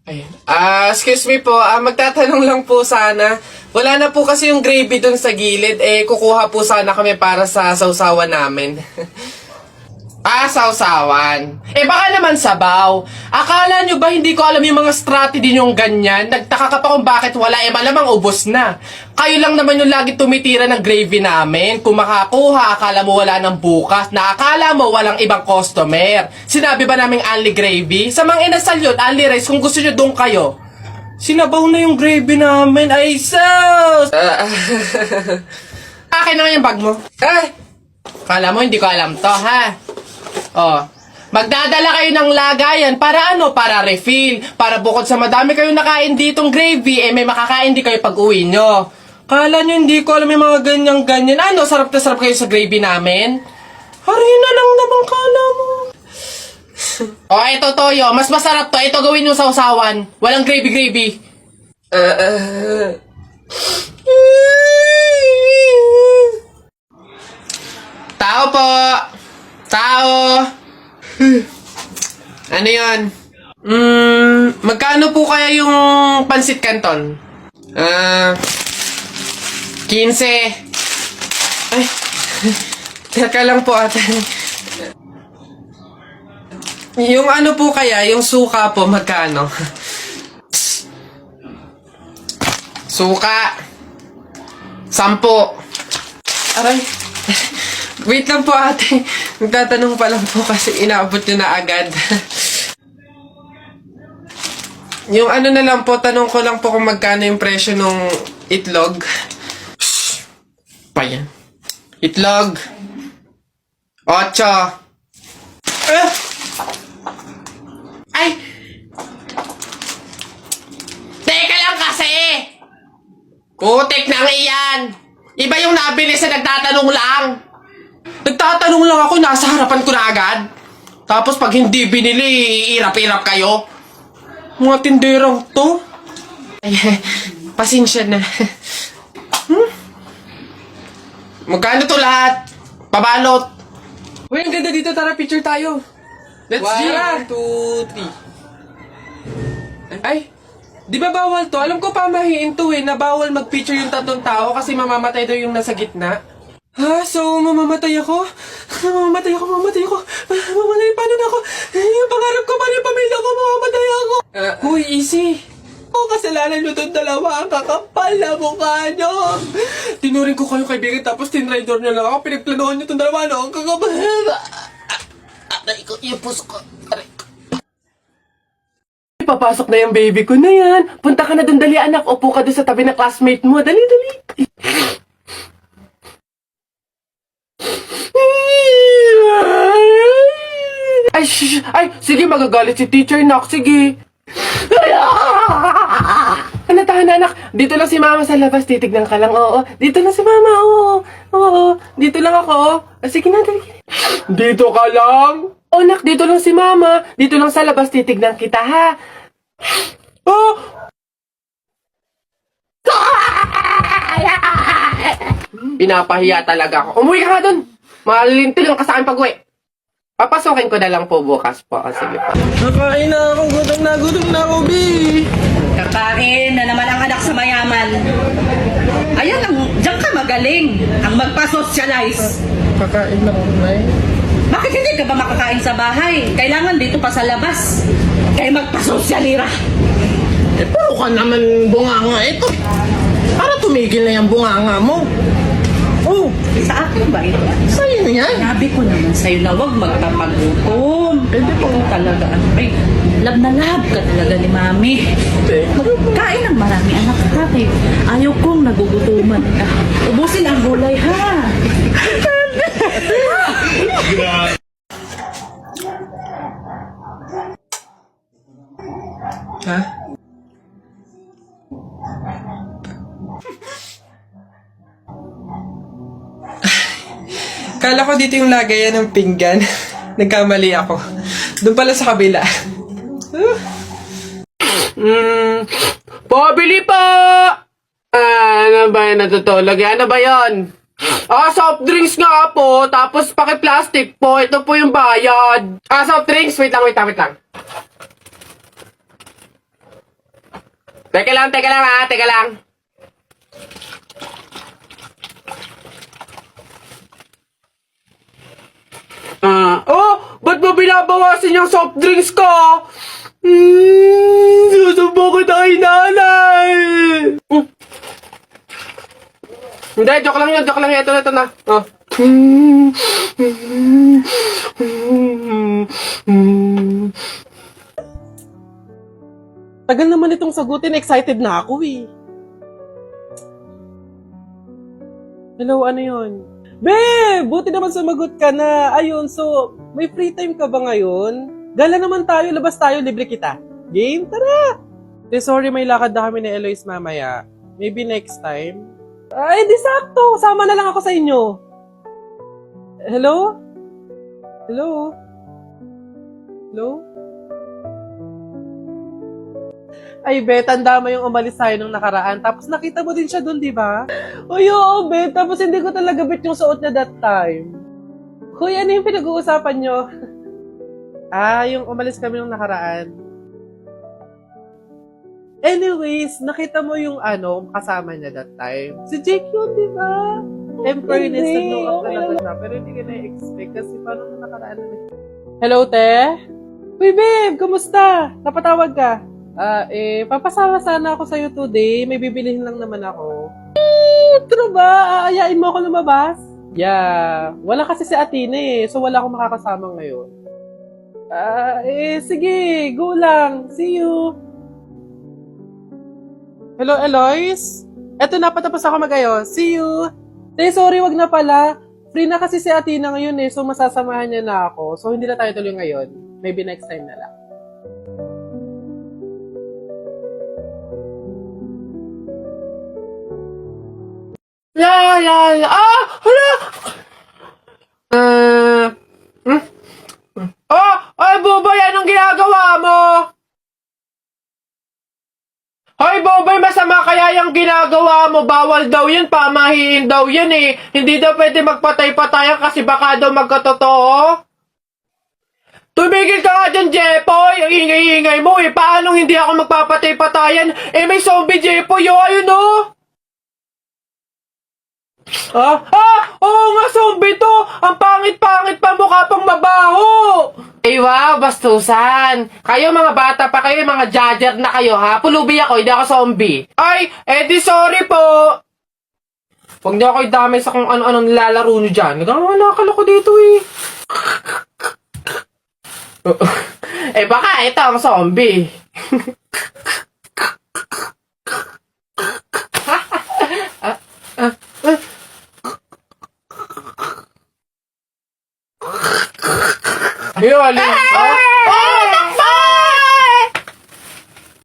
Ayun. Excuse me po, magtatanong lang po sana. Wala na po kasi yung gravy dun sa gilid. Kukuha po sana kami para sa sausawan namin. Sausawan. Baka naman sabaw. Akala nyo ba hindi ko alam yung mga strategy nyong ganyan? Nagtaka ka pa kung bakit wala, malamang ubos na. Kayo lang naman yung lagi tumitira ng gravy namin. Kung makakuha, akala mo wala ng bukas, na akala mo walang ibang customer. Sinabi ba naming only gravy? Sa mga inasal yun, only rice, kung gusto nyo doon kayo. Sinabaw na yung gravy namin. Ay, sus! Akin naman yung bag mo. Kala mo hindi ko alam to, ha? Magdadala kayo ng lagayan para ano? Para refill. Para bukod sa madami kayong nakain ditong gravy, may makakain din kayo pag uwi nyo. Kala nyo hindi ko alam yung mga ganyan-ganyan. Ano? Sarap na sarap kayo sa gravy namin? Harina lang naman kala mo. Ito toyo. Mas masarap to. Ito gawin yung sausawan. Walang gravy-gravy. Tao po. Tao. Ano yun? Magkano po kaya yung pansit canton? 15. Ay, teka lang po ate. Yung ano po kaya, yung suka po, magkano? Suka. 10. Aray. Wait lang po ate. Nagtatanong pa lang po kasi inaabot nyo na agad. Yung ano na lang po, tanong ko lang po kung magkano yung presyo nung itlog. Shhh! Pa yan. Itlog. 8. Ay! Teka lang kasi! Putik na iyan! Iba yung nabili sa nagtatanong lang. Nagtatanong lang ako, nasa harapan ko na agad. Tapos pag hindi binili, irap-irap kayo. Mga tinderang to. Ay, pasensya na. Magkano to lahat? Pabalot. Uy, ang ganda dito. Tara, picture tayo. Let's G. 1, 2, 3. Ay, di ba bawal to? Alam ko pamahiin to na bawal mag-picture yung tatlong tao kasi mamamatay daw yung nasa gitna. So mamamatay ako? Mamamatay ako. Mamamatay, paano na ako? Yung pangarap ko, paano yung pamilya ko? Mamamatay ako. Uy, easy. Kasalanan nyo itong dalawa. Ang kakapal na mukha nyo. Tinuring ko kayo kaibigan tapos tinraidor nyo lang ako. Pinagplanuhan nyo itong dalawa. Ang kakapal. Aray ko, yung puso ko. Aray ko. Papasok na yung baby ko na yan. Punta ka na dun, dali anak. Upo ka dun sa tabi ng classmate mo. Dali. Ay, shh! Ay, sige, magagalit si teacher, nak. Sige. Tahan, anak. Dito lang si mama sa labas. Titignan ka lang, oo. Dito lang si mama, oo. Oo, dito lang ako. Sige na, dali. Dito ka lang? Oh, nak, dito lang si mama. Dito lang sa labas. Titignan kita, ha? Oh! Pinapahiya talaga ako. Umuwi ka nga dun. Malintil lang ka sa akin pag-uwi. Papasokin ko na lang po bukas po. Sige po. Nakain na ako. Gutom na ako, B. Kakain na naman ang anak sa mayaman. Ayan ang, diyan ka magaling. Ang magpa-socialize. Kakain na ako, Nay. Bakit hindi ka ba makakain sa bahay? Kailangan dito pa sa labas. Kaya magpa-sosyalira. Puro ka naman bunganga ito. Para tumigil na yung bunganga mo. Oh, Sa akin ba ito? sa'yo yan. Sabi ko naman sa'yo na huwag magpapagutom. Pwede po talaga. Ay, love na love ka talaga ni Mami. Kain ng marami anak ha. Ayaw kong nagugutuman ka. Ubusin ang gulay ha. Ha? Kala ko dito yung lagayan ng pinggan. Nagkamali ako. Doon pala sa kabila. Pabili pa! Ano ba yan natutulog? Ano ba yan? Soft drinks nga po. Tapos paki-plastic po. Ito po yung bayad. Soft drinks. Wait lang. Teka lang ha, teka lang. Ba't mo binabawasan yung soft drinks ko? Susubo kita kay nanay. Hindi, joke lang yun. Ito na. Oh. Tagal naman itong sagutin. Excited na ako eh. Hello, ano yun? Babe! Buti naman sumagot ka na. Ayun, so, may free time ka ba ngayon? Gala naman tayo, labas tayo, libre kita. Game? Tara! Sorry, may lakad na kami ni Eloise mamaya. Maybe next time. Ay, di sakto. Sama na lang ako sa inyo. Hello? Hello? Hello? Ay, Bet, tanda mo yung umalis tayo nung nakaraan. Tapos nakita mo din siya dun, di ba? Uy, oo, Bet. Tapos hindi ko talaga bet yung suot niya that time. Hoy, ano yung pinag-uusapan nyo? Yung umalis kami nung nakaraan. Anyways, nakita mo yung kasama niya that time. Si Jake yun, di ba? In fairness, nag-know up talaga siya. Pero hindi ka na-expect kasi paano nung nakaraan na. Hello, te? Uy, babe, kumusta? Napatawag ka? Papasama sana ako sa'yo today. May bibilihin lang naman ako. True ba? Aayain mo ako lumabas? Yeah. Wala kasi si Athena eh. So wala akong makakasama ngayon. Sige. Go lang. See you. Hello, Eloise? Eto na, patapos ako mag-ayos. See you. Sorry, wag na pala. Free na kasi si Athena ngayon eh. So masasamahan niya na ako. So hindi na tayo tuloy ngayon. Maybe next time na lang. La. Hala! Ay, Bobay, anong ginagawa mo? Hoy, Bobay, masama kaya yung ginagawa mo. Bawal daw yun, pamahiin daw yan eh. Hindi daw pwede magpatay-patayan kasi baka daw magkatotoo. Tumigil ka nga dyan, Jepoy! Ang ingay-ingay mo eh. Paano hindi ako magpapatay-patayan? May zombie, Jepoy, ayun oh! Oo nga, zombie to! Ang pangit-pangit pa, mukha pang mabaho! Wow, bastusan! Kayo mga bata pa kayo, mga judger na kayo ha? Pulubi ako, hindi ako zombie. Ay, di sorry po! Huwag niyo ako idamay sa kung ano-anong nilalaro niyo dyan. Nagkakalakal ako dito eh. Baka ito ang zombie. Ayun, alin.